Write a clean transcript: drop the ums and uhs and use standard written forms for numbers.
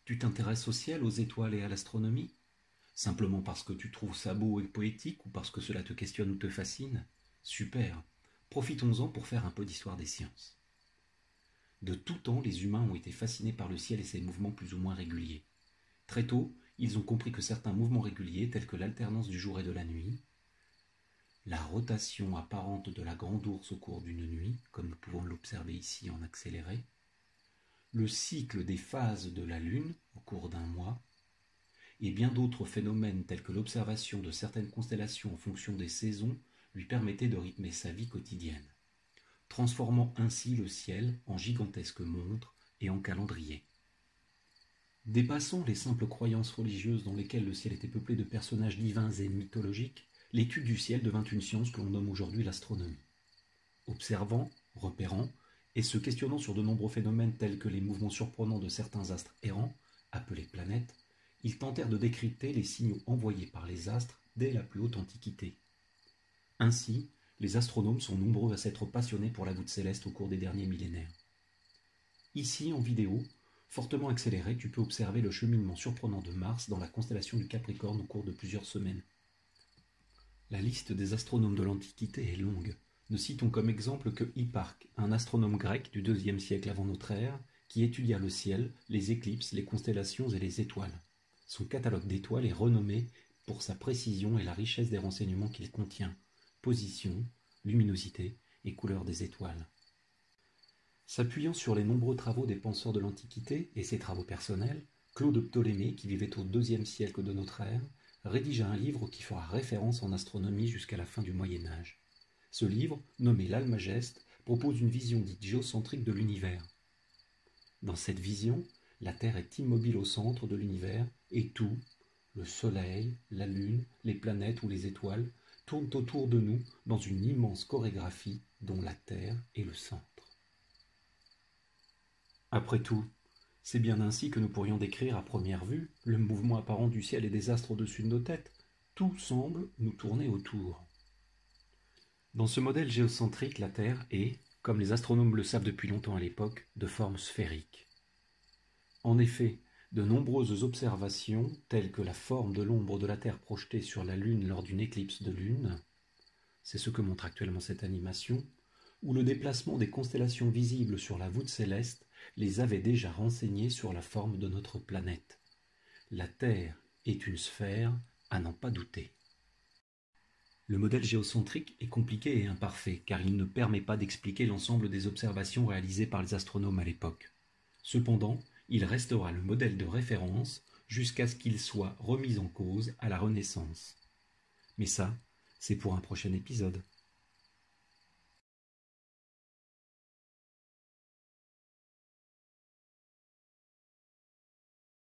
Tu t'intéresses au ciel, aux étoiles et à l'astronomie? Simplement parce que tu trouves ça beau et poétique ou parce que cela te questionne ou te fascine? Super. Profitons-en pour faire un peu d'histoire des sciences. De tout temps, les humains ont été fascinés par le ciel et ses mouvements plus ou moins réguliers. Très tôt, ils ont compris que certains mouvements réguliers, tels que l'alternance du jour et de la nuit, la rotation apparente de la grande ourse au cours d'une nuit, comme nous pouvons l'observer ici en accéléré, le cycle des phases de la Lune au cours d'un mois, et bien d'autres phénomènes tels que l'observation de certaines constellations en fonction des saisons lui permettaient de rythmer sa vie quotidienne, transformant ainsi le ciel en gigantesque montre et en calendrier. Dépassant les simples croyances religieuses dans lesquelles le ciel était peuplé de personnages divins et mythologiques, l'étude du ciel devint une science que l'on nomme aujourd'hui l'astronomie. Observant, repérant, et se questionnant sur de nombreux phénomènes tels que les mouvements surprenants de certains astres errants, appelés planètes, ils tentèrent de décrypter les signaux envoyés par les astres dès la plus haute antiquité. Ainsi, les astronomes sont nombreux à s'être passionnés pour la voûte céleste au cours des derniers millénaires. Ici, en vidéo, fortement accéléré, tu peux observer le cheminement surprenant de Mars dans la constellation du Capricorne au cours de plusieurs semaines. La liste des astronomes de l'Antiquité est longue. Ne citons comme exemple que Hipparque, un astronome grec du IIe siècle avant notre ère, qui étudia le ciel, les éclipses, les constellations et les étoiles. Son catalogue d'étoiles est renommé pour sa précision et la richesse des renseignements qu'il contient, position, luminosité et couleur des étoiles. S'appuyant sur les nombreux travaux des penseurs de l'Antiquité et ses travaux personnels, Claude Ptolémée, qui vivait au IIe siècle de notre ère, rédigea un livre qui fera référence en astronomie jusqu'à la fin du Moyen Âge. Ce livre, nommé l'Almageste, propose une vision dite géocentrique de l'univers. Dans cette vision, la Terre est immobile au centre de l'univers et tout, le Soleil, la Lune, les planètes ou les étoiles, tournent autour de nous dans une immense chorégraphie dont la Terre est le centre. Après tout, c'est bien ainsi que nous pourrions décrire à première vue le mouvement apparent du ciel et des astres au-dessus de nos têtes. Tout semble nous tourner autour. Dans ce modèle géocentrique, la Terre est, comme les astronomes le savent depuis longtemps à l'époque, de forme sphérique. En effet, de nombreuses observations, telles que la forme de l'ombre de la Terre projetée sur la Lune lors d'une éclipse de Lune, c'est ce que montre actuellement cette animation, ou le déplacement des constellations visibles sur la voûte céleste, les avaient déjà renseignés sur la forme de notre planète. La Terre est une sphère, à n'en pas douter. Le modèle géocentrique est compliqué et imparfait, car il ne permet pas d'expliquer l'ensemble des observations réalisées par les astronomes à l'époque. Cependant, il restera le modèle de référence jusqu'à ce qu'il soit remis en cause à la Renaissance. Mais ça, c'est pour un prochain épisode.